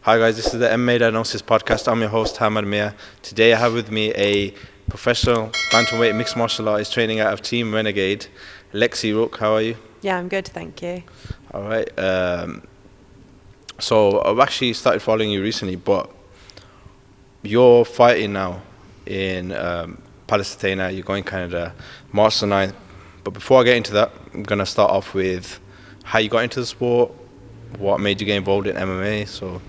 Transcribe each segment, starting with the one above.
Hi guys, this is the MMA Diagnosis Podcast. I'm your host, Hammad Lexi. Today I have with me a professional bantamweight mixed martial artist training out of Team Renegade, Lexi Rook. How are you? Yeah, I'm good, thank you. All right. So I've actually started following you recently, but you're fighting now in Palestina. You're going Canada, March the 9th. But before I get into that, I'm going to start off with how you got into the sport, what made you get involved in MMA. So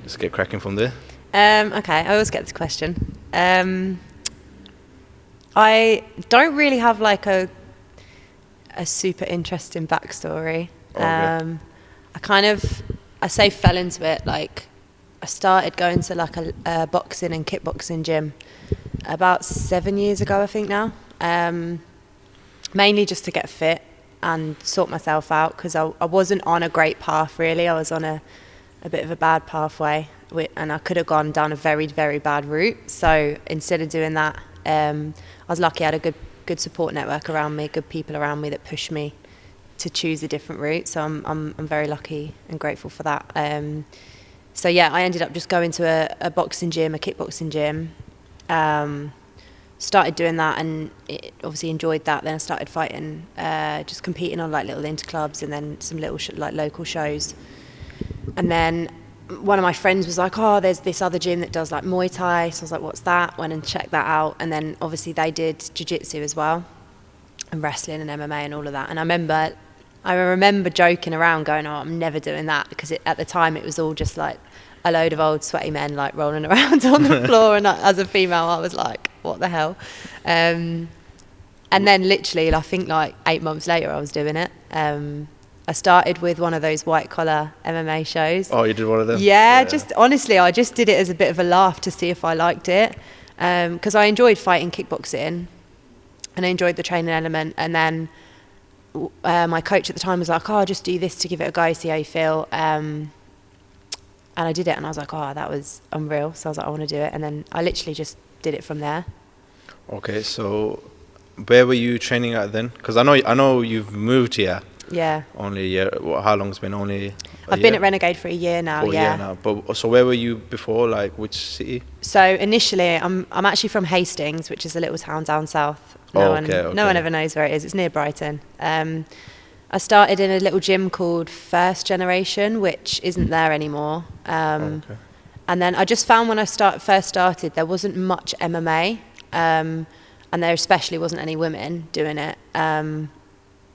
let's get cracking from there. Okay, I always get this question. I don't really have like a super interesting backstory. Okay. I say fell into it. Like, I started going to like a boxing and kickboxing gym about 7 years ago, I think now. Mainly just to get fit and sort myself out, because I wasn't on a great path really. I was on a bit of a bad pathway, and I could have gone down a very, very bad route. So instead of doing that, I was lucky I had a good support network around me, good people around me that pushed me to choose a different route. So I'm very lucky and grateful for that. So yeah, I ended up just going to a boxing gym, a kickboxing gym. Started doing that and obviously enjoyed that. Then I started fighting, just competing on like little interclubs and then some little like local shows. And then one of my friends was like, oh, there's this other gym that does like Muay Thai. So I was like, what's that? Went and checked that out. And then obviously they did jiu-jitsu as well, and wrestling and MMA and all of that. And I remember joking around going, oh, I'm never doing that, because at the time it was all just like a load of old sweaty men like rolling around on the floor. And as a female, I was like, what the hell? And then literally, I think like 8 months later, I was doing it. I started with one of those white collar MMA shows. Oh, you did one of them? Yeah, just honestly, I just did it as a bit of a laugh to see if I liked it. Because I enjoyed fighting kickboxing and I enjoyed the training element. And then my coach at the time was like, oh, just do this to give it a go, see how you feel. And I did it and I was like, oh, that was unreal. So I was like, I want to do it. And then I literally just did it from there. Okay, so where were you training at then? Because I know you've moved here. Yeah. Only a year. How long has it been? Only I've been at Renegade for a year now. For a year now. But so where were you before? Like which city? So initially, I'm actually from Hastings, which is a little town down south. No one ever knows where it is. It's near Brighton. I started in a little gym called First Generation, which isn't there anymore. And then I just found when I first started, there wasn't much MMA, and there especially wasn't any women doing it.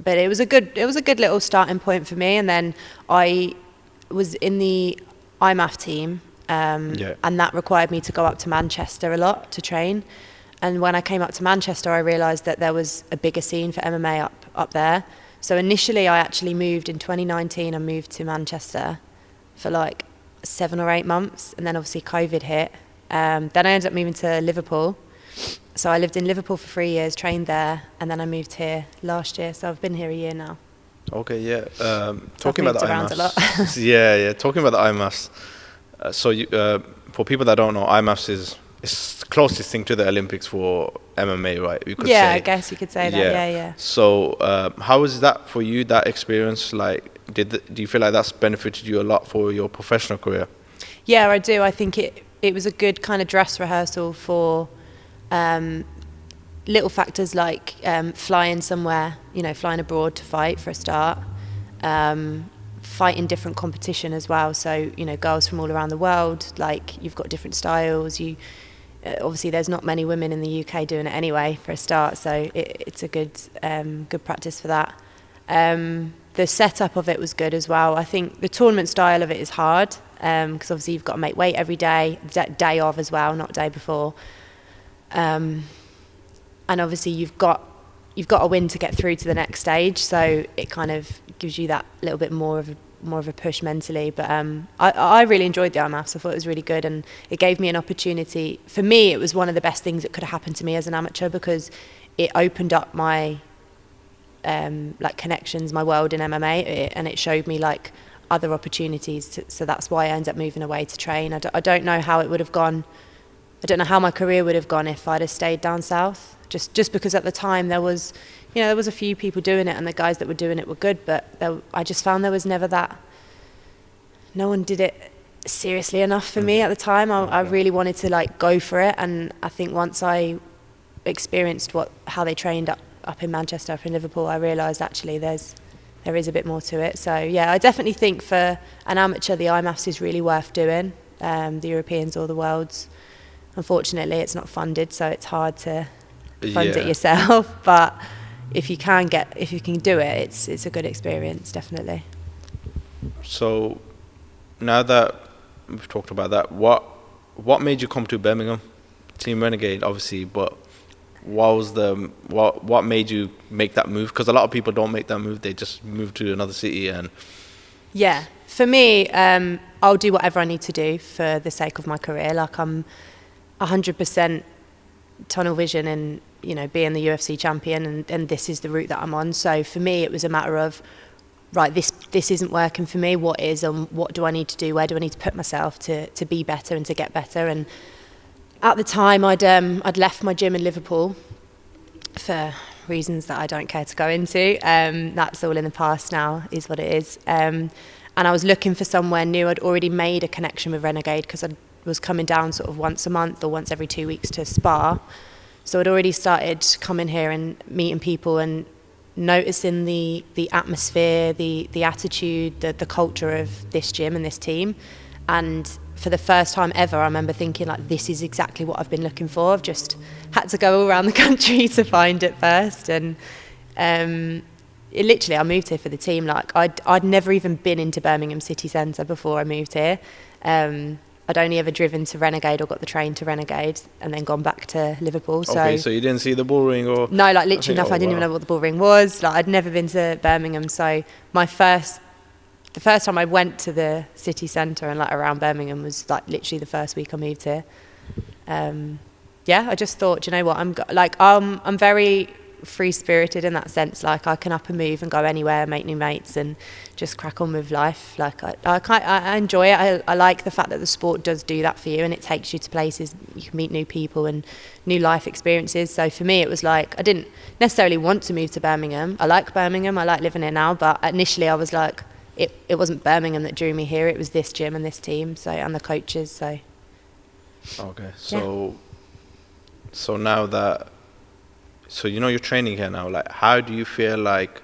But it was a good little starting point for me. And then I was in the IMAF team, and that required me to go up to Manchester a lot to train. And when I came up to Manchester, I realised that there was a bigger scene for MMA up there. So initially, I actually moved in 2019. I moved to Manchester for like 7 or 8 months, and then obviously COVID hit. Then I ended up moving to Liverpool. So I lived in Liverpool for 3 years, trained there, and then I moved here last year. So I've been here a year now. Okay, yeah. Talking about the IMAFs. A lot. yeah. Talking about the IMAFs. For people that don't know, IMAFs is the closest thing to the Olympics for MMA, right? You could say. I guess you could say that. Yeah. So how was that for you? That experience, like, do you feel like that's benefited you a lot for your professional career? Yeah, I do. I think it was a good kind of dress rehearsal for little factors like flying somewhere, flying abroad to fight for a start, fight in different competition as well. So, girls from all around the world, like you've got different styles. Obviously there's not many women in the UK doing it anyway for a start. So it's a good practice for that. The setup of it was good as well. I think the tournament style of it is hard because obviously you've got to make weight every day, day of as well, not day before. And obviously you've got to win to get through to the next stage, so it kind of gives you that little bit more of a push mentally. But I really enjoyed the IMAFs. I thought it was really good, and it gave me an opportunity. For me, it was one of the best things that could have happened to me as an amateur, because it opened up my like connections, my world in MMA, and it showed me like other opportunities. So that's why I ended up moving away to train. I don't know how it would have gone. I don't know how my career would have gone if I'd have stayed down south. Just because at the time there was a few people doing it, and the guys that were doing it were good, but I just found there was never that. No one did it seriously enough for me at the time. I really wanted to like go for it, and I think once I experienced how they trained up in Manchester, up in Liverpool, I realised actually there is a bit more to it. So yeah, I definitely think for an amateur the IMAFs is really worth doing, the Europeans or the Worlds. Unfortunately it's not funded, so it's hard to fund it yourself, but if you can do it, it's a good experience, definitely. So now that we've talked about that, what made you come to Birmingham? Team Renegade, obviously, but what made you make that move? Because a lot of people don't make that move; they just move to another city. And yeah, for me, I'll do whatever I need to do for the sake of my career. Like I'm 100% tunnel vision and being the UFC champion, and this is the route that I'm on. So for me, it was a matter of, right, this isn't working for me. What is, and what do I need to do? Where do I need to put myself to be better and to get better? And at the time, I'd left my gym in Liverpool for reasons that I don't care to go into. That's all in the past now, is what it is. And I was looking for somewhere new. I'd already made a connection with Renegade because I was coming down sort of once a month or once every 2 weeks to spar. So I'd already started coming here and meeting people and noticing the atmosphere, the attitude, the culture of this gym and this team. And for the first time ever, I remember thinking, like, this is exactly what I've been looking for. I've just had to go all around the country to find it first. And literally, I moved here for the team. Like, I'd never even been into Birmingham city centre before I moved here. I'd only ever driven to Renegade or got the train to Renegade and then gone back to Liverpool. Okay, so you didn't see the bull ring? Or no, like literally nothing. I didn't even know what the bull ring was. Like, I'd never been to Birmingham. So the first time I went to the city centre and like around Birmingham was like literally the first week I moved here. I just thought, you know what, I'm very free-spirited in that sense. Like, I can up and move and go anywhere, make new mates and just crack on with life. Like, I enjoy it. I like the fact that the sport does do that for you, and it takes you to places you can meet new people and new life experiences. So for me, it was like, I didn't necessarily want to move to Birmingham. I like Birmingham, I like living here now, but initially I was like, it wasn't Birmingham that drew me here, it was this gym and this team, so, and the coaches. So okay, so now that, so you're training here now, like, how do you feel like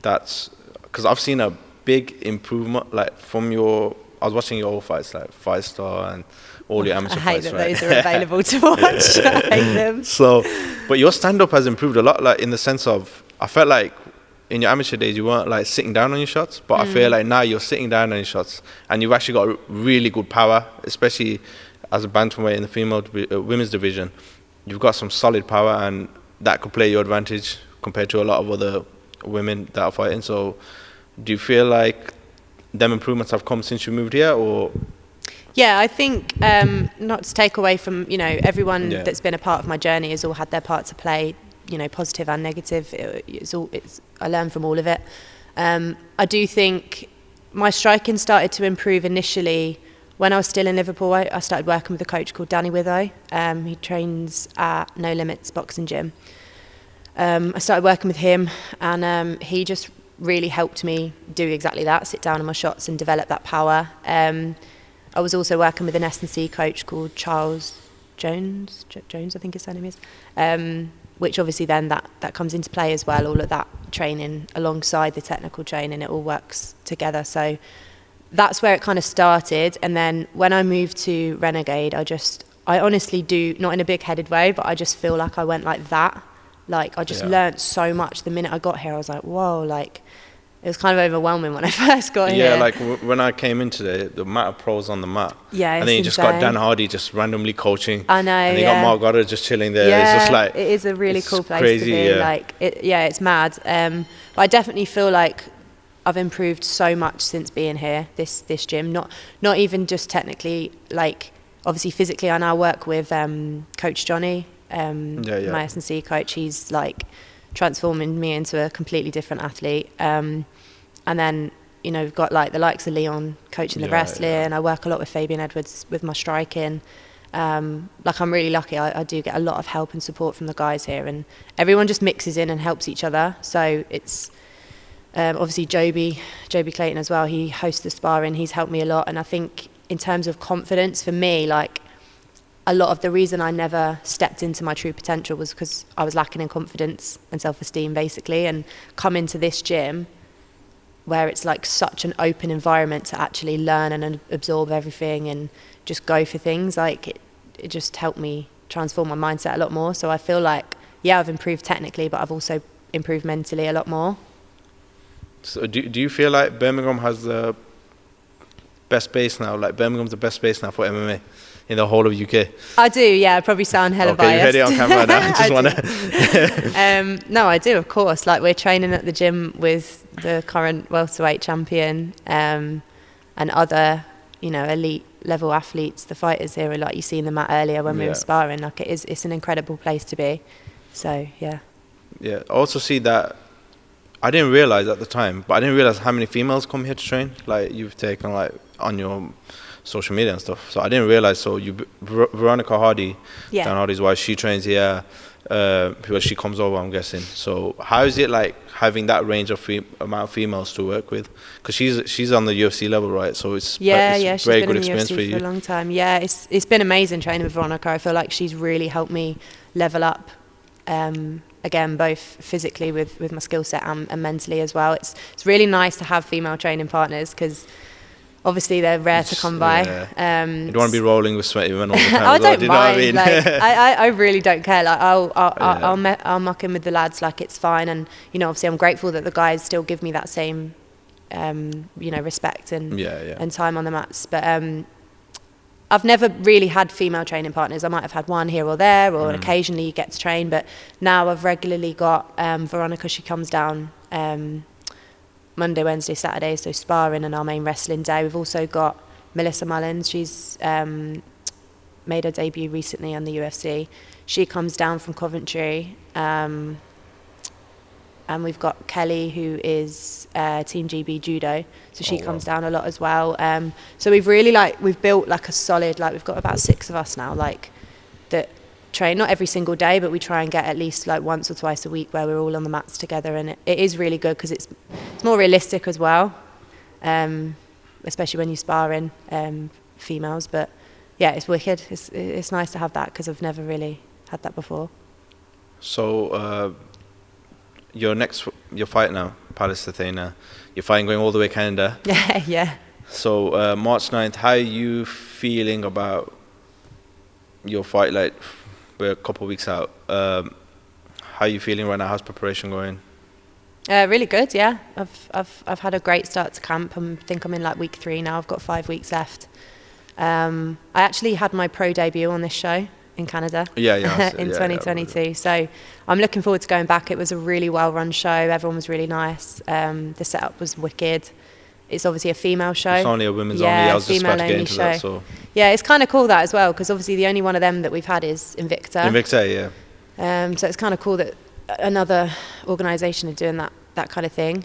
that's, because I've seen a big improvement, like, from I was watching your old fights, like Fight Star and all your amateur fights, right? I hate that those are available to watch. I hate them. So, but your stand-up has improved a lot, like, in the sense of, I felt like in your amateur days you weren't like sitting down on your shots, but I feel like now you're sitting down on your shots and you've actually got really good power, especially as a bantamweight in the female women's division. You've got some solid power, and that could play your advantage compared to a lot of other women that are fighting. So do you feel like them improvements have come since you moved here, or? Yeah, I think not to take away from, everyone that's been a part of my journey has all had their part to play, positive and negative. I learned from all of it. I do think my striking started to improve initially when I was still in Liverpool. I started working with a coach called Danny Witho. He trains at No Limits Boxing Gym. I started working with him, and he just really helped me do exactly that, sit down on my shots and develop that power. I was also working with an S&C coach called Charles Jones, I think his surname is, which obviously then that comes into play as well, all of that training alongside the technical training, it all works together. So that's where it kind of started. And then when I moved to Renegade, I honestly do, not in a big-headed way, but I just feel like I went like that. Like, I just learnt so much the minute I got here. I was like, whoa, like, it was kind of overwhelming when I first got here. Yeah, like when I came in today, the amount of pros on the mat. Yeah, and then you just got Dan Hardy just randomly coaching. I know, and you got Mark Goddard just chilling there. Yeah, it's just like, it is a really cool place crazy, to be. Yeah. Like, it's mad. But I definitely feel like I've improved so much since being here, this gym. Not even just technically, like, obviously physically I now work with Coach Johnny, my S&C coach. He's like transforming me into a completely different athlete. And then, we've got like the likes of Leon coaching the wrestling, and I work a lot with Fabian Edwards with my striking. Like, I'm really lucky. I do get a lot of help and support from the guys here, and everyone just mixes in and helps each other. So it's Obviously Joby Clayton as well, he hosts the sparring, he's helped me a lot. And I think in terms of confidence for me, like a lot of the reason I never stepped into my true potential was because I was lacking in confidence and self-esteem basically, and come into this gym where it's like such an open environment to actually learn and absorb everything and just go for things, like it just helped me transform my mindset a lot more. So I feel like, yeah, I've improved technically, but I've also improved mentally a lot more. So do you feel like Birmingham has the best base now? Like Birmingham's the best base now for MMA in the whole of UK? I do, yeah. I probably sound hella biased. Okay, you heard it on camera now. Just want to. No, I do, of course. Like we're training at the gym with the current welterweight champion and other, you know, elite level athletes. The fighters here are like you seen them at earlier when we were sparring. Like it's an incredible place to be. So yeah. Yeah. I also see that. I didn't realize at the time, but I didn't realize how many females come here to train. Like you've taken like on your social media and stuff. So I didn't realize. So Veronica Hardy, Dan Hardy's wife, she trains here. She comes over, I'm guessing. So how is it like having that range of amount of females to work with? Because she's on the UFC level, right? So it's she's very been good in the experience UFC for you. For a long time. Yeah, it's been amazing training with Veronica. I feel like she's really helped me level up. Again, both physically with my skill set and mentally as well. It's really nice to have female training partners because obviously they're rare to come by. Yeah. You don't want to be rolling with sweaty women all the time. I don't mind. You know what I mean? Like, I really don't care. Like I'll muck in with the lads. Like it's fine. And you know, obviously I'm grateful that the guys still give me that same, you know, respect and time on the mats. But I've never really had female training partners. I might have had one here or there, or occasionally you get to train. But now I've regularly got Veronica. She comes down Monday, Wednesday, Saturday, so sparring and our main wrestling day. We've also got Melissa Mullins. She's made her debut recently on the UFC. She comes down from Coventry. And we've got Kelly, who is Team GB Judo, so she comes down a lot as well. So we've really we've built like a solid, we've got about 6 of us now, that train, not every single day, but we try and get at least once or twice a week where we're all on the mats together, and it is really good because it's more realistic as well, especially when you spar in females. But yeah, it's wicked. It's nice to have that because I've never really had that before. So your fight now, Palestina, you're fighting going all the way Canada. Yeah. So March 9th, how are you feeling about your fight? Like we're a couple of weeks out. How are you feeling right now? How's preparation going? Really good, yeah. I've had a great start to camp. I think I'm in week 3 now. I've got 5 weeks left. I actually had my pro debut on this show in Canada in 2022. So I'm looking forward to going back. It was a really well-run show. Everyone was really nice. The setup was wicked. It's obviously a female show. It's only a women's only. I was just about to get into show. That. So. Yeah, it's kind of cool that as well, because obviously the only one of them that we've had is Invicta. Invicta, yeah. So it's kind of cool that another organisation are doing that kind of thing.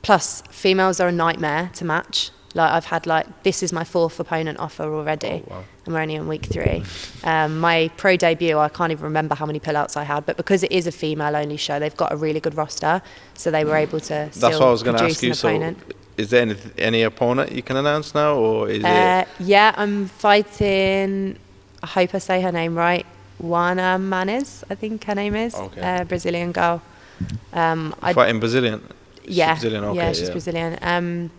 Plus, females are a nightmare to match. I've had this is my 4th opponent offer already, and we're only in week 3. My pro debut, I can't even remember how many pullouts I had, but because it is a female-only show, they've got a really good roster, so they were able to still That's what I was going to ask you. Opponent. So, is there any opponent you can announce now, or is it? Yeah, I'm fighting. I hope I say her name right. Juana Manes, I think her name is. Okay. Brazilian girl. Fighting Brazilian. Yeah. She's Brazilian. Okay, yeah, she's Brazilian.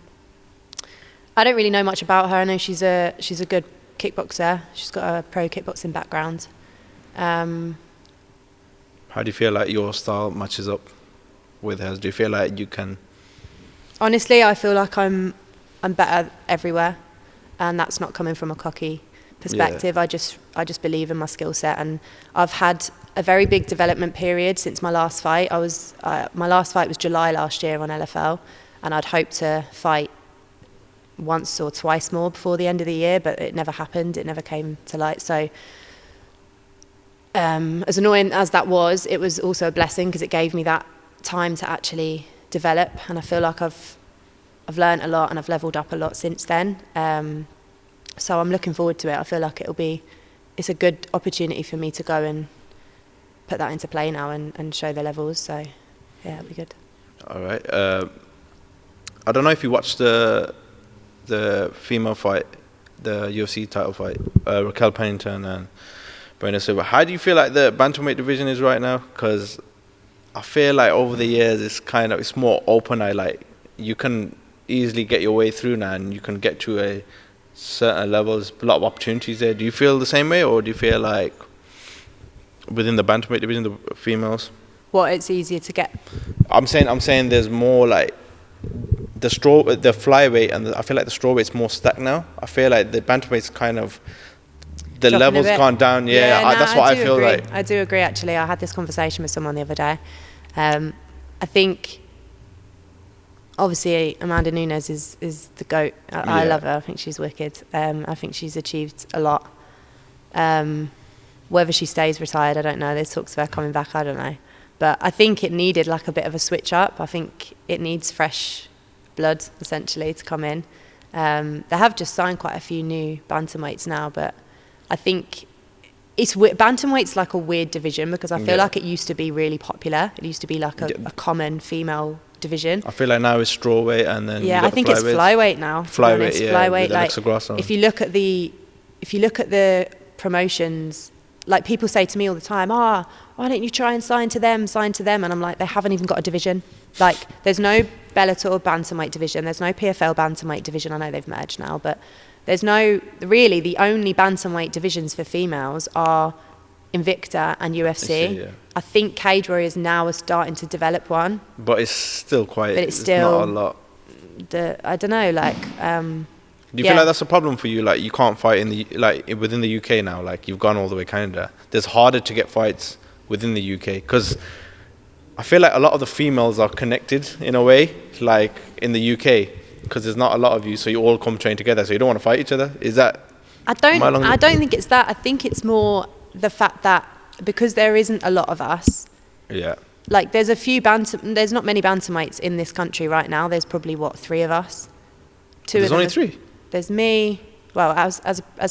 I don't really know much about her. I know she's a good kickboxer. She's got a pro kickboxing background. How do you feel like your style matches up with hers? Do you feel like you can? Honestly, I feel like I'm better everywhere, and that's not coming from a cocky perspective. Yeah. I just believe in my skill set, and I've had a very big development period since my last fight. My last fight was July last year on LFL, and I'd hoped to fight once or twice more before the end of the year, but it never happened. It never came to light. So as annoying as that was, it was also a blessing because it gave me that time to actually develop, and I feel like I've learned a lot and I've leveled up a lot since then. So I'm looking forward to it. I feel like it's a good opportunity for me to go and put that into play now and show the levels. So yeah, it'll be good. All right. I don't know if you watched the female fight, the UFC title fight, Raquel Pennington and Brenda Silva. How do you feel like the bantamweight division is right now? Because I feel like over the years it's more open. You can easily get your way through now, and you can get to a certain level. There's a lot of opportunities there. Do you feel the same way, or do you feel like within the bantamweight division, the females? What, it's easier to get? I'm saying there's more like the flyweight, and I feel like the strawweight's more stacked now. I feel like the bantamweight's kind of the Dropping levels gone down. That's what I feel agree. like. I do agree. Actually, I had this conversation with someone the other day. I think obviously Amanda Nunes is the GOAT. I love her. I think she's wicked. I think she's achieved a lot. Whether she stays retired, I don't know. There's talks of her coming back, I don't know. But I think it needed like a bit of a switch up. I think it needs fresh blood, essentially, to come in. They have just signed quite a few new bantamweights now, but I think bantamweight's like a weird division, because I feel like it used to be really popular. It used to be like a common female division. I feel like now it's strawweight, and then I think it's flyweight now. Flyweight, flyweight. Like if you look at the promotions, like people say to me all the time, why don't you try and sign to them? And I'm like, they haven't even got a division. Like, there's no Bellator bantamweight division. There's no PFL bantamweight division. I know they've merged now, but there's really the only bantamweight divisions for females are Invicta and UFC. I think Cage Warriors now are starting to develop one. But it's still quite, but it's still not a lot. I don't know, like... do you feel like that's a problem for you? Like, you can't fight within the UK now. Like, you've gone all the way Canada. There's harder to get fights within the UK, because I feel like a lot of the females are connected in a way, like in the UK, because there's not a lot of you, so you all come train together, so you don't want to fight each other. Is that? I don't think it's that. I think it's more the fact that because there isn't a lot of us. Yeah. Like, there's there's not many bantamweights in this country right now. There's probably 3 of us. There's only 3. There's me. Well, as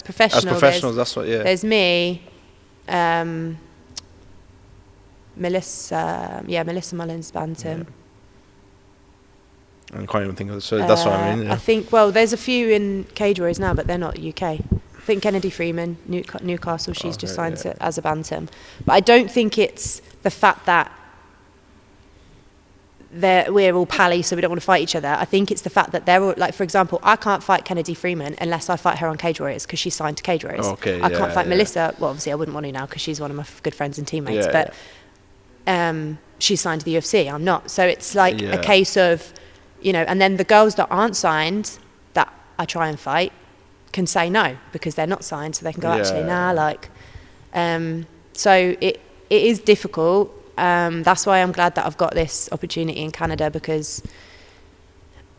professionals. As professionals, that's what. Yeah. There's me. Melissa Mullins bantam. I can't even think of it. So that's what I mean. Yeah. I think, there's a few in Cage Warriors now, but they're not UK. I think Kennedy Freeman, Newcastle, she's just signed as a bantam. But I don't think it's the fact that we're all pally, so we don't want to fight each other. I think it's the fact that they're all, like, for example, I can't fight Kennedy Freeman unless I fight her on Cage Warriors, because she's signed to Cage Warriors. I can't fight Melissa. Well, obviously I wouldn't want to now, because she's one of my good friends and teammates. She's signed to the UFC. I'm not. So it's like a case of, and then the girls that aren't signed that I try and fight can say no, because they're not signed, so they can go, so it is difficult. That's why I'm glad that I've got this opportunity in Canada, because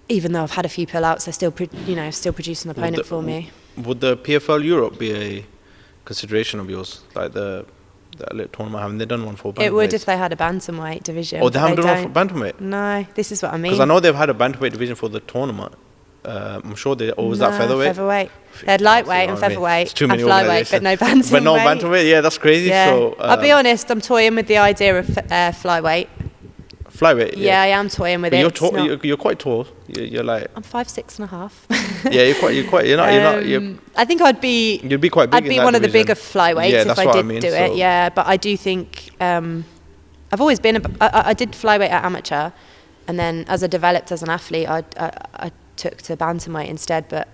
even though I've had a few pull-outs, they're still produce an opponent for me. Would the PFL Europe be a consideration of yours, like that little tournament? Haven't they done one for bantamweight? It would if they had a bantamweight division. Oh, they haven't done one for bantamweight? No, this is what I mean. Because I know they've had a bantamweight division for the tournament. I'm sure was that featherweight? Featherweight. They had lightweight and featherweight and flyweight, but no bantamweight. But no bantamweight, yeah, that's crazy. Yeah. So, I'll be honest, I'm toying with the idea of flyweight. Flyweight, yeah. I am toying with it. You're quite tall. You're like... I'm 5'6.5". Yeah, you're not... I think I'd be... You'd be quite big. I'd be one of the bigger flyweights if I did do it. Yeah, but I do think... I've always been... I did flyweight at amateur, and then as I developed as an athlete, I took to bantamweight instead. But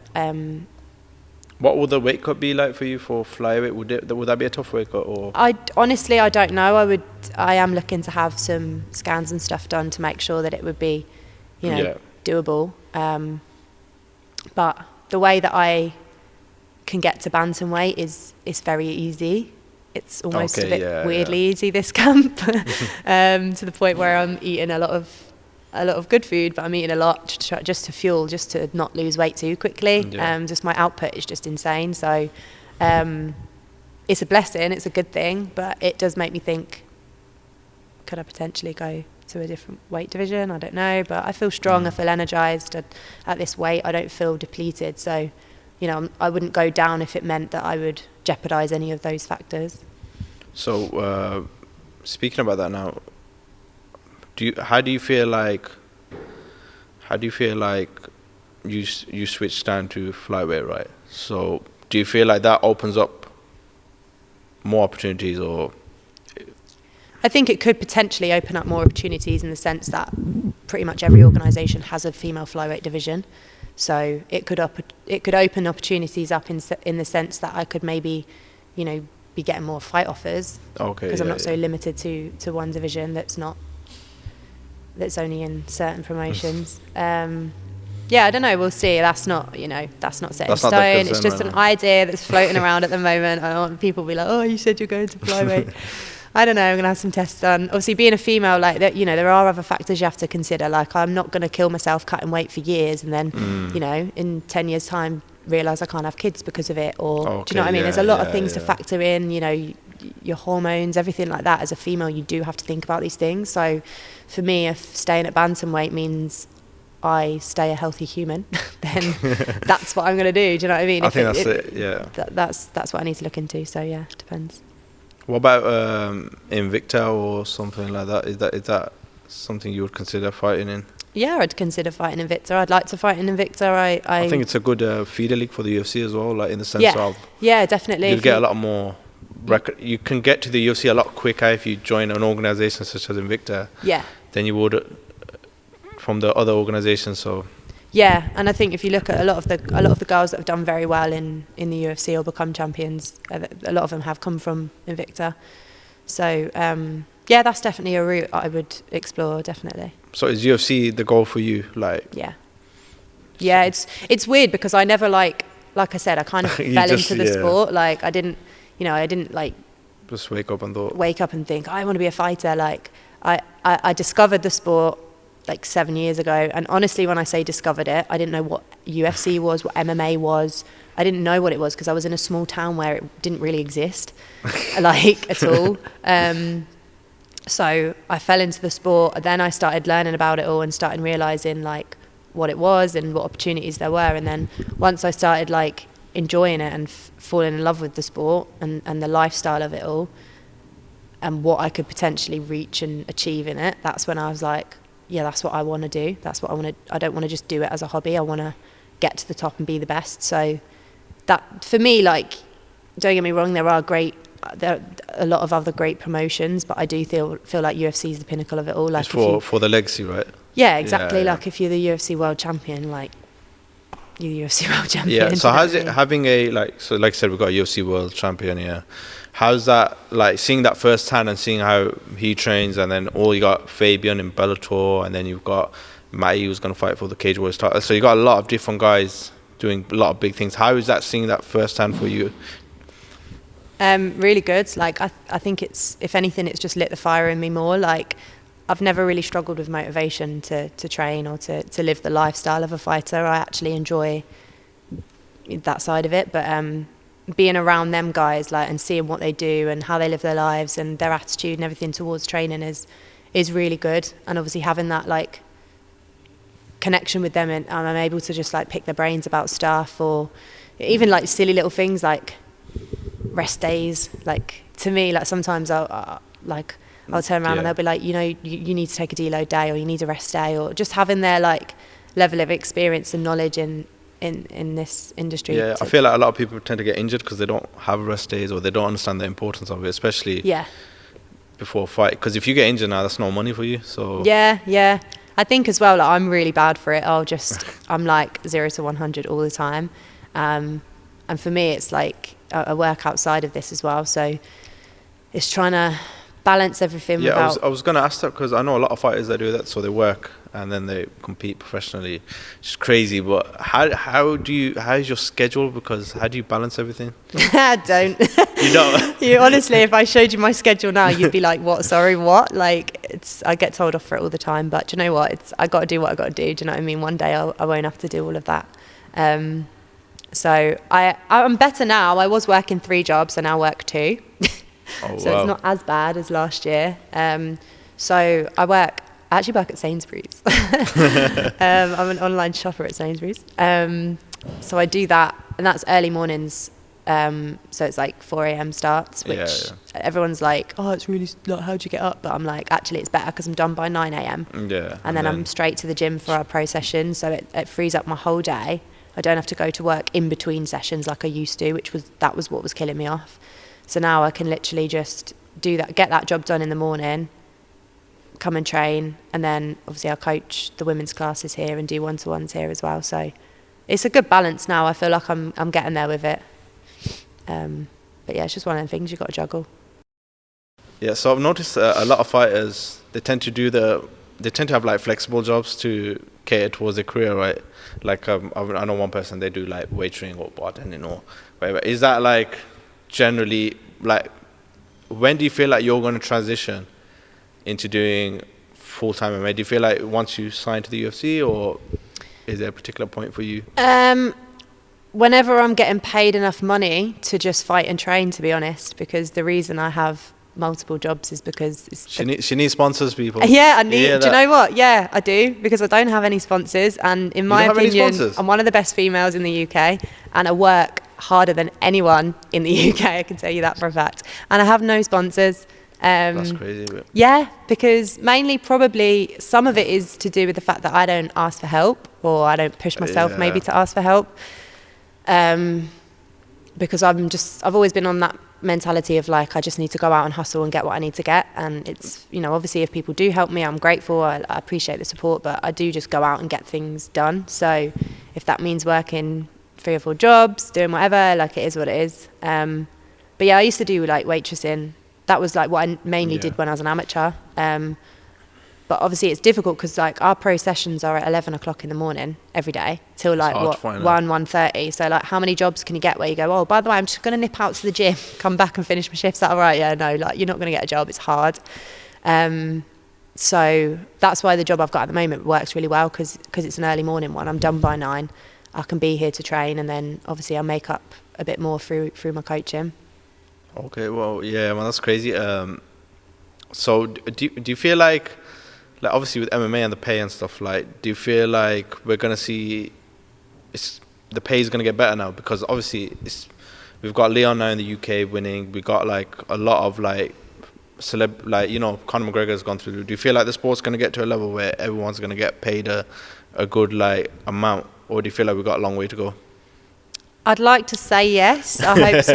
what would the weight cut be like for you for flyweight? Would that be a tough weight cut, or? Honestly, I don't know. I am looking to have some scans and stuff done to make sure that it would be, doable. But the way that I can get to bantamweight is very easy. It's almost a bit weirdly easy, this camp, to the point where I'm eating a lot of good food, but I'm eating a lot just to fuel, just to not lose weight too quickly. Just my output is just insane. So it's a blessing, it's a good thing, but it does make me think, could I potentially go to a different weight division? I don't know, but I feel strong, I feel energized at this weight. I don't feel depleted. So, I wouldn't go down if it meant that I would jeopardize any of those factors. So, speaking about that now, How do you feel like you switched down to flyweight, right? So do you feel like that opens up more opportunities, or? I think it could potentially open up more opportunities in the sense that pretty much every organisation has a female flyweight division. So it could open opportunities up in the sense that I could maybe, be getting more fight offers. Okay. Because I'm not so limited to one division that's only in certain promotions. I don't know. We'll see. That's not set in stone. It's just an idea that's floating around at the moment. I don't want people to be like, oh, you said you're going to flyweight. I don't know. I'm going to have some tests done. Obviously, being a female, like that, there are other factors you have to consider. Like, I'm not going to kill myself cutting weight for years and then, in 10 years' time, realise I can't have kids because of it. Or, do you know what I mean? There's a lot of things to factor in, your hormones, everything like that. As a female, you do have to think about these things. So, for me, if staying at bantamweight means I stay a healthy human, then that's what I'm going to do. Do you know what I mean? I think that's it. Yeah. That's what I need to look into. So yeah, it depends. What about Invicta or something like that? Is that something you would consider fighting in? Yeah, I'd consider fighting Invicta. I'd like to fight in Invicta. I think it's a good feeder league for the UFC as well, like in the sense of definitely. You'll get a lot more. You can get to the UFC a lot quicker if you join an organisation such as Invicta. Yeah. Than you would from the other organisations. So. Yeah, and I think if you look at a lot of the girls that have done very well in the UFC or become champions, a lot of them have come from Invicta. So that's definitely a route I would explore, definitely. So is UFC the goal for you? Yeah, it's weird because I never like I said, I kind of fell into the sport. Like I didn't just wake up and think I want to be a fighter. Like I discovered the sport like 7 years ago, and honestly, when I say discovered it, I didn't know what UFC was, what MMA was. I didn't know what it was because I was in a small town where it didn't really exist, like at all. So I fell into the sport. Then I started learning about it all and started realizing like what it was and what opportunities there were. And then once I started like enjoying it and falling in love with the sport and the lifestyle of it all and what I could potentially reach and achieve in it, that's when I was like, yeah, that's what I want to do. That's what I want to. I don't want to just do it as a hobby. I want to get to the top and be the best. So that for me, like, don't get me wrong, there are a lot of other great promotions, but I do feel like UFC is the pinnacle of it all. Like it's for the legacy, right? Yeah, exactly. Yeah. Like if you're the UFC world champion, like you're the UFC world champion. Yeah. So how's it having like I said, we've got a UFC world champion here. How's that, like, seeing that firsthand and seeing how he trains, and then you got Fabian in Bellator, and then you've got Matty who's going to fight for the Cage Warriors title. So you got a lot of different guys doing a lot of big things. How is that, seeing that firsthand for you? Really good. Like I think it's, if anything, it's just lit the fire in me more. Like I've never really struggled with motivation to train or to live the lifestyle of a fighter. I actually enjoy that side of it, but being around them guys, like, and seeing what they do and how they live their lives and their attitude and everything towards training is really good. And obviously having that like connection with them, and I'm able to just like pick their brains about stuff, or even like silly little things like rest days. Like to me, like sometimes I'll turn around and they'll be like, you need to take a deload day, or you need a rest day, or just having their like level of experience and knowledge in this industry. Yeah, I feel like a lot of people tend to get injured because they don't have rest days, or they don't understand the importance of it, especially before a fight. Because if you get injured now, that's no money for you. So yeah. I think as well, like, I'm really bad for it. I'm like 0 to 100 all the time. And for me, it's like I work outside of this as well. So it's trying to balance everything. Yeah, I was going to ask that because I know a lot of fighters that do that. So they work and then they compete professionally. It's crazy. But how's your schedule? Because how do you balance everything? I don't. You don't? Honestly, if I showed you my schedule now, you'd be like, what? Sorry, what? Like, I get told off for it all the time. But do you know what? I got to do what I got to do. Do you know what I mean? One day I won't have to do all of that. So I'm better now. I was working 3 jobs. I now work 2. Oh, so it's not as bad as last year. So I actually work at Sainsbury's. I'm an online shopper at Sainsbury's. So I do that, and that's early mornings So it's like 4 a.m. starts, which everyone's like, oh, it's really, like, how'd you get up? But I'm like, actually, it's better because I'm done by 9 a.m. Yeah. And then I'm straight to the gym for our pro session. So it frees up my whole day. I don't have to go to work in between sessions like I used to, that was what was killing me off. So now I can literally just do that, get that job done in the morning, come and train, and then obviously I coach the women's classes here and do one-to-ones here as well. So it's a good balance now. I feel like I'm getting there with it. But yeah, it's just one of the things you've got to juggle. Yeah, so I've noticed a lot of fighters, they tend to have like flexible jobs to cater towards their career, right? Like I know one person, they do like waitering or bartending or whatever. Is that like generally, like, when do you feel like you're going to transition into doing full-time MMA? Do you feel like once you sign to the UFC, or is there a particular point for you? Whenever I'm getting paid enough money to just fight and train, to be honest, because the reason I have multiple jobs is because she needs sponsors, people. Yeah, I need. Do you know what? Yeah, I do, because I don't have any sponsors, and in my opinion, I'm one of the best females in the UK, and I work harder than anyone in the UK. I can tell you that for a fact. And I have no sponsors. That's crazy. Yeah, because mainly probably some of it is to do with the fact that I don't ask for help, or I don't push myself maybe to ask for help. Because I've always been on that mentality of like, I just need to go out and hustle and get what I need to get. And it's, you know, obviously if people do help me, I'm grateful. I appreciate the support, but I do just go out and get things done. So if that means working 3 or 4 jobs, doing whatever, like, it is what it is. But yeah, I used to do like waitressing. That was like what I mainly did when I was an amateur. But obviously it's difficult because like our pro sessions are at 11 o'clock in the morning every day till like 1:30. So like, how many jobs can you get where you go, oh, by the way, I'm just going to nip out to the gym, come back and finish my shifts? Is that all right? Yeah, no, like, you're not going to get a job. It's hard. So that's why the job I've got at the moment works really well, because it's an early morning one. I'm done by 9. I can be here to train, and then obviously I'll make up a bit more through my coaching. Okay, well, yeah, man, that's crazy. So do you feel like obviously with MMA and the pay and stuff, like, do you feel like we're gonna see the pay is gonna get better now? Because obviously we've got Leon now in the UK winning. We got like a lot of like like, you know, Conor McGregor's gone through. Do you feel like the sport's gonna get to a level where everyone's gonna get paid a good like amount, or do you feel like we've got a long way to go? I'd like to say yes. I hope so.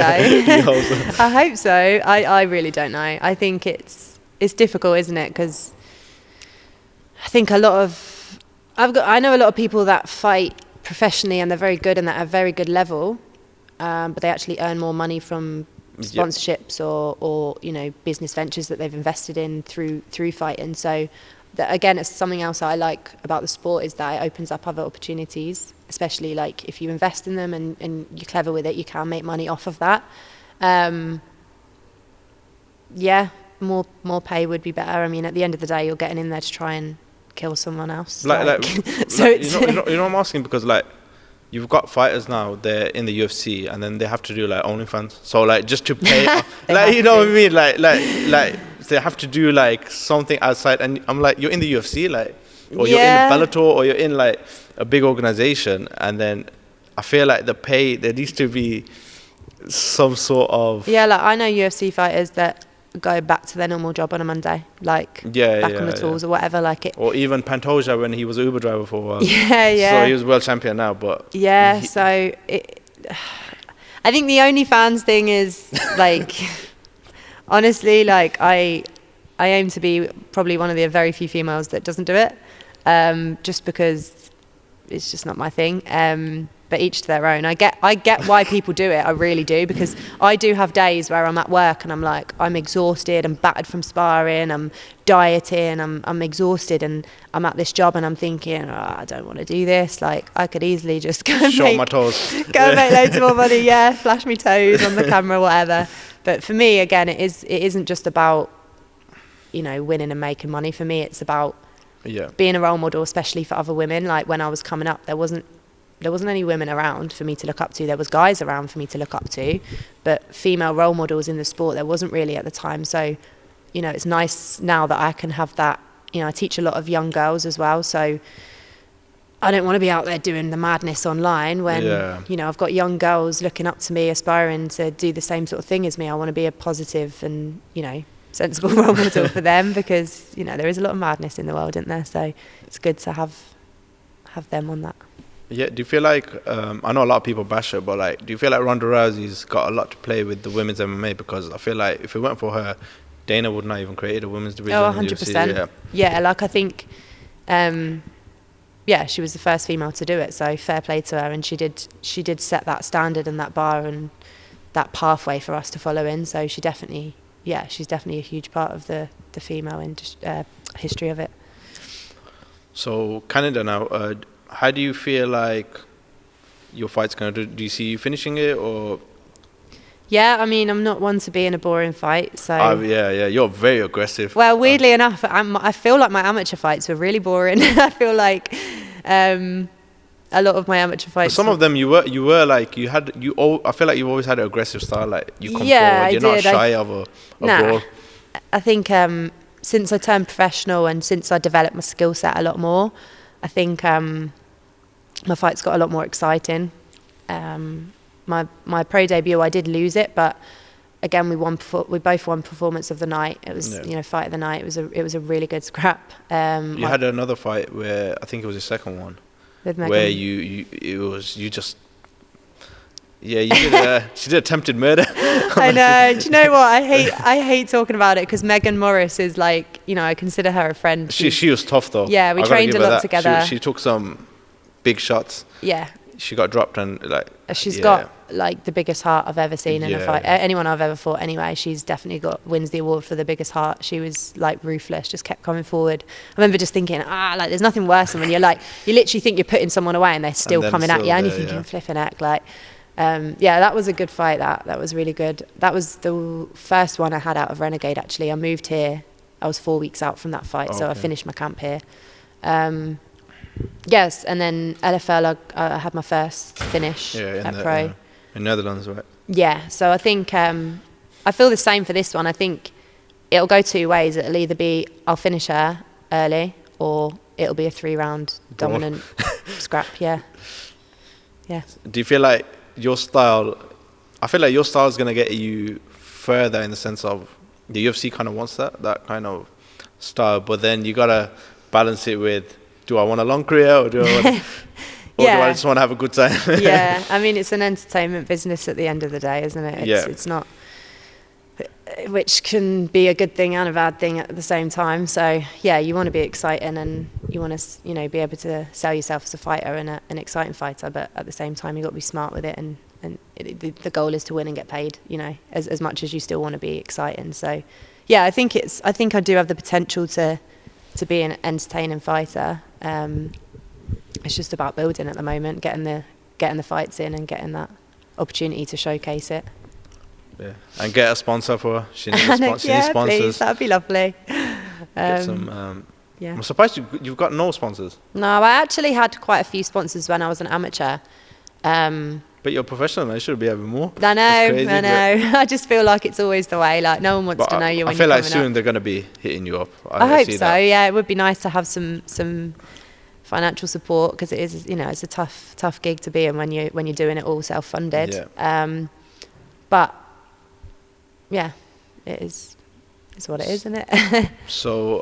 I hope so. I really don't know. I think it's difficult, isn't it? Because I think I know a lot of people that fight professionally and they're very good and they're at a very good level, but they actually earn more money from sponsorships or you know, business ventures that they've invested in through fighting. So that, again, it's something else I like about the sport, is that it opens up other opportunities, especially like if you invest in them and you're clever with it, you can make money off of that. More pay would be better. I mean, at the end of the day, you're getting in there to try and kill someone else. So you know what I'm asking, because like, you've got fighters now, they're in the UFC, and then they have to do like OnlyFans. So like, just to pay, like, you know what I mean? Like they have to do like something outside, and I'm like, you're in the UFC, like, or you're in Bellator, or you're in like a big organization, and then I feel like the pay, there needs to be some sort of... Yeah, like I know UFC fighters that go back to their normal job on a Monday, like back on the tools or whatever, like it. Or even Pantoja, when he was an Uber driver for a while. Yeah. So he was world champion now, but... Yeah, so I think the OnlyFans thing is like... Honestly, like I aim to be probably one of the very few females that doesn't do it, just because it's just not my thing. But each to their own. I get why people do it. I really do, because I do have days where I'm at work and I'm like, I'm exhausted, I'm battered from sparring, I'm dieting, I'm exhausted, and I'm at this job and I'm thinking, I don't want to do this. Like, I could easily just go and show my toes, go make loads of more money. Yeah, flash me toes on the camera, whatever. But for me, again, it isn't just about, you know, winning and making money. For me, it's about being a role model, especially for other women. Like, when I was coming up, there wasn't any women around for me to look up to. There was guys around for me to look up to, but female role models in the sport, there wasn't really at the time. So, you know, it's nice now that I can have that. You know, I teach a lot of young girls as well, so I don't want to be out there doing the madness online when, you know, I've got young girls looking up to me, aspiring to do the same sort of thing as me. I want to be a positive and, you know, sensible role model for them, because, you know, there is a lot of madness in the world, isn't there? So it's good to have them on that. Yeah, do you feel like, I know a lot of people bash her, but like, do you feel like Ronda Rousey's got a lot to play with the women's MMA? Because I feel like if it weren't for her, Dana would not even create a women's division. Oh, 100%. Yeah, like I think, yeah, she was the first female to do it, so fair play to her. And she did set that standard and that bar and that pathway for us to follow in. So she definitely, yeah, she's definitely a huge part of the female history of it. So Canada now, how do you feel like your fight's going to do? Do you see you finishing it, or? Yeah, I mean, I'm not one to be in a boring fight, so... yeah, you're very aggressive. Well, weirdly enough, I feel like my amateur fights were really boring. I feel like a lot of my amateur fights... But some of them I feel like you've always had an aggressive style, like you come forward, you're not shy of a brawl. I think since I turned professional and since I developed my skill set a lot more, I think my fights got a lot more exciting. My pro debut, I did lose it, but again, we both won performance of the night. It was you know, fight of the night. It was a really good scrap. You had another fight where I think it was your second one, with Megan. where you she did attempted murder. I know. Do you know what? I hate talking about it, because Megan Morris is like, you know, I consider her a friend. She was tough though. Yeah, we trained a lot together. She took some big shots. Yeah. She got dropped and like. She's got like the biggest heart I've ever seen in a fight. Anyone I've ever fought anyway. She's definitely wins the award for the biggest heart. She was like ruthless, just kept coming forward. I remember just thinking, like there's nothing worse than when you're like, you literally think you're putting someone away and they're still coming at you, and you're thinking, flipping heck, like. Yeah, that was a good fight. That was really good. That was the first one I had out of Renegade, actually. I moved here. I was 4 weeks out from that fight, so I finished my camp here. Yes, and then LFL, I had my first finish at pro. In Netherlands, right? Yeah, so I think I feel the same for this one. I think it'll go two ways. It'll either be I'll finish her early, or it'll be a 3-round dominant scrap. Yeah. Do you feel like your style? I feel like your style is gonna get you further, in the sense of the UFC kind of wants that kind of style, but then you gotta balance it with, do I want a long career, or do I do I just want to have a good time? Yeah, I mean, it's an entertainment business at the end of the day, isn't it? It's not, which can be a good thing and a bad thing at the same time. So yeah, you want to be exciting, and you want to, you know, be able to sell yourself as a fighter and an exciting fighter, but at the same time you got to be smart with it, and the goal is to win and get paid, you know, as much as you still want to be exciting. So yeah, I think I do have the potential to be an entertaining fighter. It's just about building at the moment, getting the fights in and getting that opportunity to showcase it. Yeah, and get a sponsor for her. She needs sponsors. Please, that'd be lovely. Get some, I'm surprised you've got no sponsors. No, I actually had quite a few sponsors when I was an amateur. But you're a professional, you should be having more. I know. I just feel like it's always the way. Like, no one wants to know you when you're coming up. I feel like soon they're going to be hitting you up. I hope so. Yeah, it would be nice to have some financial support, because it is, you know, it's a tough gig to be in when you're doing it all self-funded. Yeah. But yeah, it is. It's what it is, isn't it? So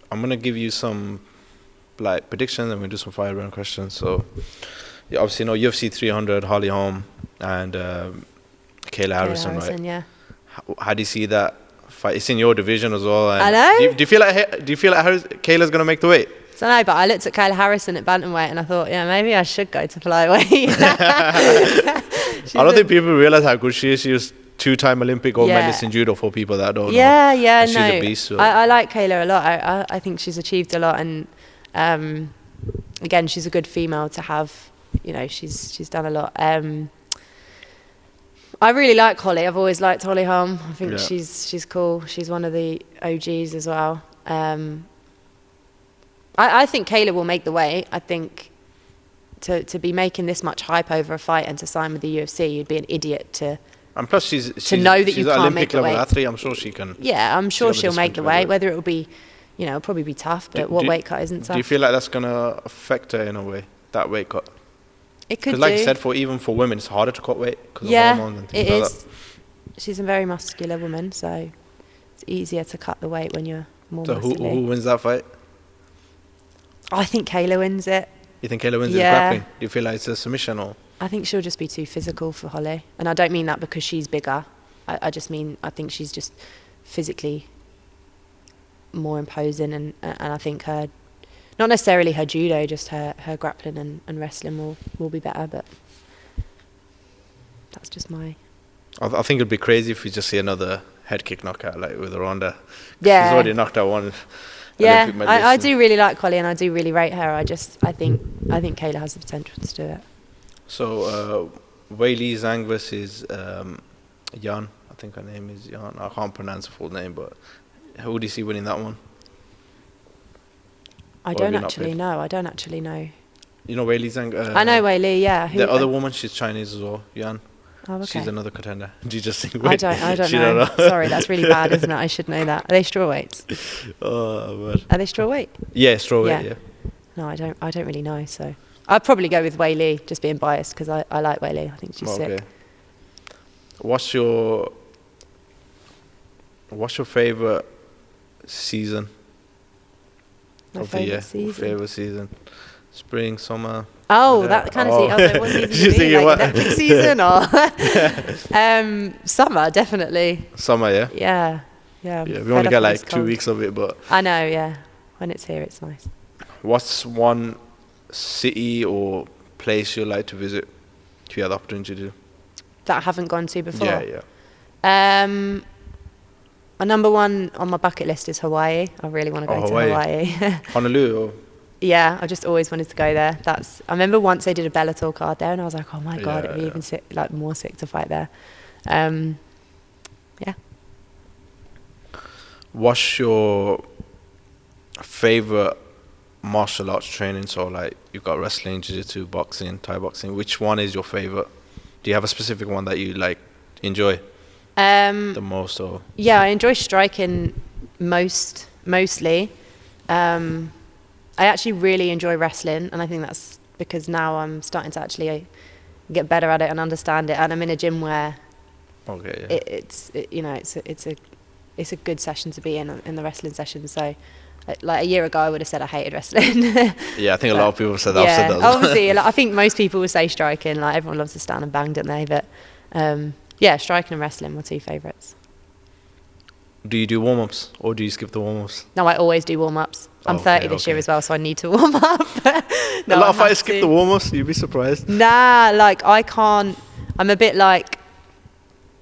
I'm gonna give you some like predictions, and we'll do some fire round questions. So you obviously know UFC 300, Holm, and Kayla Harrison, right? Yeah. How do you see that fight? It's in your division as well. And I know. Do you feel like Kayla's gonna make the weight? I don't know, but I looked at Kayla Harrison at Bantamweight and I thought, yeah, maybe I should go to Flyweight. I don't think people realize how good she is. She was 2-time Olympic gold medalist in judo, for people that don't know. Yeah, she's a beast. So. I like Kayla a lot. I think she's achieved a lot, and again, she's a good female to have. You know, she's done a lot. I really like Holly. I've always liked Holly Holm. I think she's cool. She's one of the OGs as well. I think Kayla will make the weight. I think to be making this much hype over a fight and to sign with the UFC, you'd be an idiot to. And plus, she's know that you can't Olympic make the weight. athlete. I'm sure she can. Yeah, I'm sure she'll make the weight. Whether it will be, you know, it'll probably be tough, but what weight cut isn't tough? Do you feel like that's going to affect her in a way, that weight cut? It could do. Because like you said, even for women, it's harder to cut weight because of hormones and things like that. She's a very muscular woman, so it's easier to cut the weight when you're more muscular. So who wins that fight? I think Kayla wins it. You think Kayla wins it in grappling? Do you feel like it's a submission or? I think she'll just be too physical for Holly. And I don't mean that because she's bigger. I just mean I think she's just physically more imposing, and I think her, not necessarily her judo, just her grappling and wrestling will be better, but that's just my... I think it'd be crazy if we just see another head kick knockout like with Ronda. Yeah. She's already knocked out one. Yeah, I do really like Holly and I do really rate her. I think Kayla has the potential to do it. So Wei Li Zhang versus Yan. I think her name is Yan. I can't pronounce the full name, but who do you see winning that one? I don't actually know. You know Wei Li Zhang? I know Wei Li, yeah. The other woman, she's Chinese as well, Yan. Oh, okay. She's another contender. Do you just think? I don't know. Sorry, that's really bad, isn't it? I should know that. Are they strawweights? Oh, man. Are they strawweight? Yeah, strawweight. Yeah. No, I don't really know. So I'd probably go with Wei Li, just being biased because I like Wei Li. I think she's sick. What's your favourite season of the year? Favourite season? Spring, summer? Oh, that kind of season. I was like, what season do you mean? Like Netflix season or summer? Definitely. Summer, yeah. Yeah. We only get like 2 weeks of it, but I know. Yeah, when it's here, it's nice. What's one city or place you'd like to visit if you had the opportunity to? That I haven't gone to before? Yeah. My number one on my bucket list is Hawaii. I really want to go to Hawaii. Honolulu? Or? Yeah, I just always wanted to go there. I remember once they did a Bellator card there and I was like, oh my God, it'd be even sick, like more sick to fight there. Yeah. What's your favourite martial arts training? So like you've got wrestling, jiu-jitsu, boxing, Thai boxing. Which one is your favourite? Do you have a specific one that you like enjoy the most? Or yeah, I enjoy striking mostly. I actually really enjoy wrestling, and I think that's because now I'm starting to actually get better at it and understand it. And I'm in a gym where it's a good session to be in the wrestling session. So, like a year ago, I would have said I hated wrestling. Yeah, I think a lot of people said that. Yeah, obviously, I think most people would say striking. Like everyone loves to stand and bang, don't they? But yeah, striking and wrestling were two favourites. Do you do warm-ups or do you skip the warm-ups? No, I always do warm-ups. I'm 30 this year as well, so I need to warm up. No, a lot of fighters skip the warm-ups, you'd be surprised. Nah, like I can't. I'm a bit like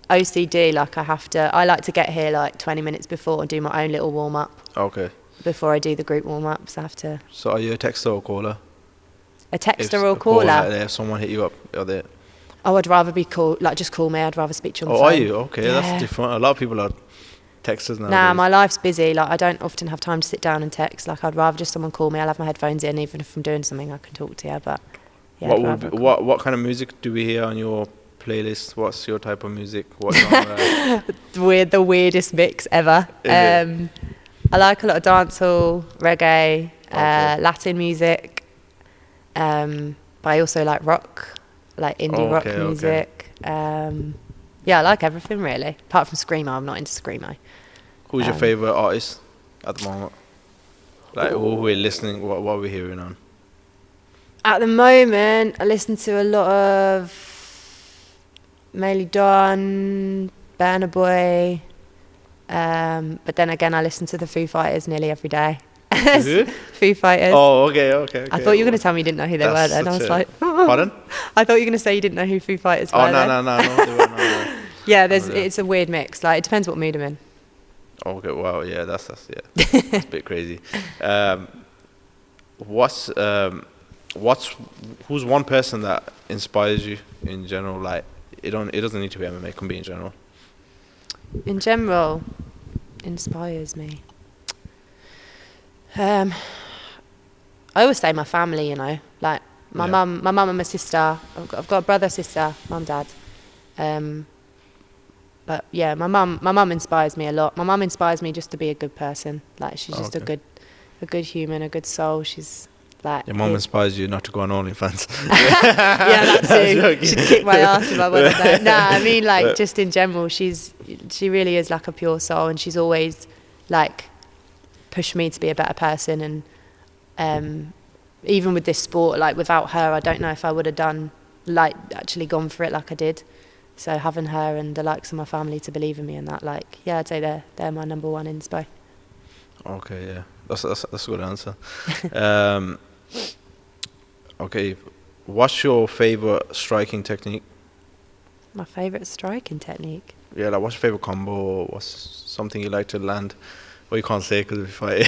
OCD, like I like to get here like 20 minutes before and do my own little warm-up. Okay. Before I do the group warm-ups, I have to. So are you a texter or caller? A texter or caller? If someone hit you up, are they? Oh, I'd rather be called, like just call me, I'd rather speak to you on the phone. phone. Oh, are you? Okay, yeah. That's different. A lot of people are texters now. Nah, my life's busy. Like I don't often have time to sit down and text. Like I'd rather just someone call me. I'll have my headphones in, even if I'm doing something, I can talk to you. But yeah, what kind of music do we hear on your playlist? What's your type of music? What genre? The weirdest mix ever. I like a lot of dancehall, reggae, Latin music. But I also like rock, like indie rock music. Yeah, I like everything really. Apart from screamo, I'm not into screamo. Who's your favourite artist at the moment? Like who we're listening, what are we hearing on? At the moment, I listen to a lot of Melly Don, Burna Boy. But then again, I listen to the Foo Fighters nearly every day. Foo Fighters. Oh, okay. I thought you were going to tell me you didn't know who they were then. I was like, pardon? I thought you were going to say you didn't know who Foo Fighters were. Oh, no. They weren't, no. Yeah, it's a weird mix. Like, it depends what mood I'm in. Okay, wow, yeah, that's a bit crazy. Who's one person that inspires you in general? Like, it doesn't need to be MMA, it can be in general. In general, inspires me. I always say my family, you know, like my mum and my sister. I've got a brother, sister, mum, dad. But yeah, my mum inspires me a lot. My mum inspires me just to be a good person. Like she's just a good human, a good soul. She's like, your mum inspires you not to go on OnlyFans. Yeah, that too. She'd kick my ass if I went there. Nah, I mean like just in general, she really is like a pure soul, and she's always like pushed me to be a better person. And even with this sport, like without her, I don't know if I would have actually gone for it like I did. So having her and the likes of my family to believe in me and that, like, yeah, I'd say they're my number one inspo. Okay, yeah, that's a good answer. Okay, what's your favorite striking technique? My favorite striking technique? Yeah, like what's your favorite combo? Or what's something you like to land? Well, you can't say because if you fight.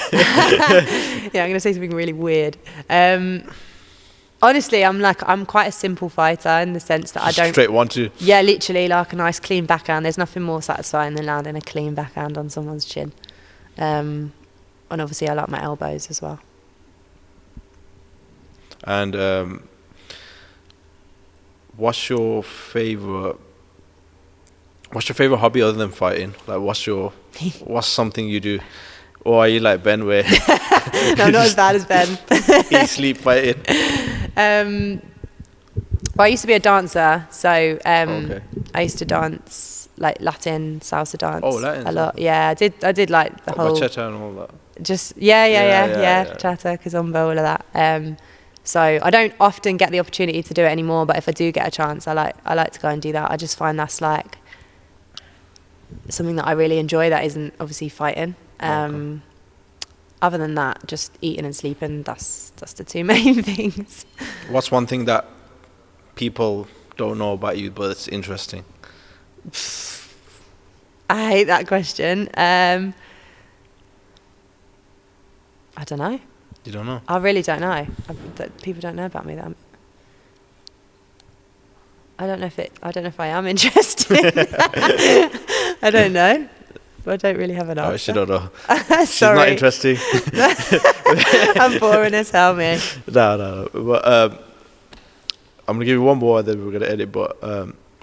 Yeah, I'm gonna say something really weird. Honestly, I'm quite a simple fighter in the sense that I don't... Straight 1-2. Yeah, literally, like a nice clean backhand. There's nothing more satisfying than landing a clean backhand on someone's chin. And obviously, I like my elbows as well. And what's your favorite hobby other than fighting? Like, what's something you do? Or are you like Ben where... No, not as bad as Ben. Eat, sleep, fighting. Well, I used to be a dancer, so I used to dance like Latin, salsa dance a lot. Yeah, I did like the whole bachata and all that. Just bachata, kizomba, all of that. So I don't often get the opportunity to do it anymore, but if I do get a chance, I like to go and do that. I just find that's like something that I really enjoy that isn't obviously fighting. Other than that, just eating and sleeping, that's the two main things. What's one thing that people don't know about you but it's interesting? I hate that question. I don't know. You don't know? I really don't know. People don't know about me that. I don't know if I am interesting. I don't know. But I don't really have an answer. She don't know. She's Sorry. not interesting. I'm boring as hell, man. No. But I'm gonna give you one more, then we're gonna edit. But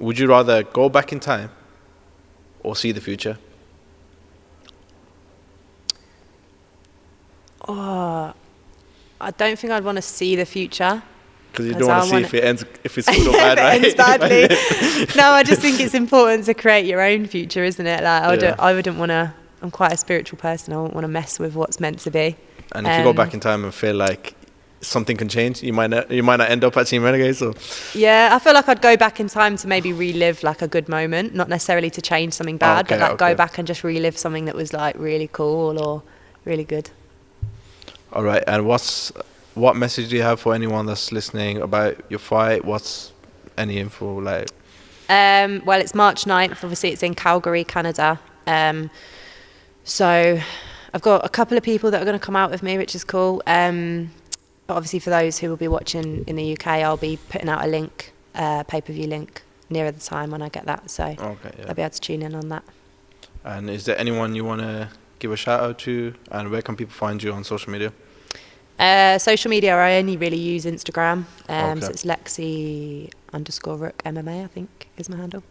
would you rather go back in time or see the future? Oh, I don't think I'd want to see the future. Because you don't want to see if it's good or bad, right? Ends badly. No, I just think it's important to create your own future, isn't it? Like I wouldn't want to. I'm quite a spiritual person. I wouldn't want to mess with what's meant to be. And if you go back in time and feel like something can change, you might not end up at Team Renegade. So yeah, I feel like I'd go back in time to maybe relive like a good moment, not necessarily to change something bad, but like go back and just relive something that was like really cool or really good. All right, and what message do you have for anyone that's listening about your fight? What's any info like? Well, it's March 9th. Obviously, it's in Calgary, Canada. So I've got a couple of people that are going to come out with me, which is cool. But obviously, for those who will be watching in the UK, I'll be putting out a link, pay-per-view link, nearer the time when I get that. So I'll be able to tune in on that. And is there anyone you want to give a shout out to? And where can people find you on social media? Social media, I only really use Instagram. So it's Lexi _Rook MMA, I think is my handle.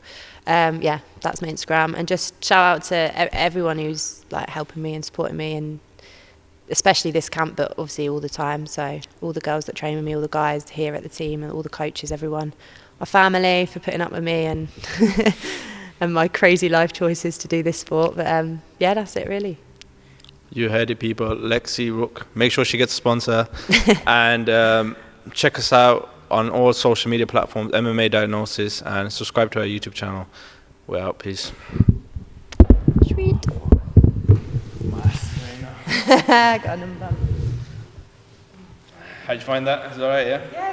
Yeah, that's my Instagram. And just shout out to everyone who's like helping me and supporting me, and especially this camp, but obviously all the time. So all the girls that train with me, all the guys here at the team, and all the coaches, everyone, my family for putting up with me and and my crazy life choices to do this sport. But yeah, that's it really. You heard it, people. Lexi Rook. Make sure she gets a sponsor. And check us out on all social media platforms, MMA Diagnosis, and subscribe to our YouTube channel. We're out. Peace. Sweet. Got a number. How'd you find that? Is it alright, yeah? Yeah.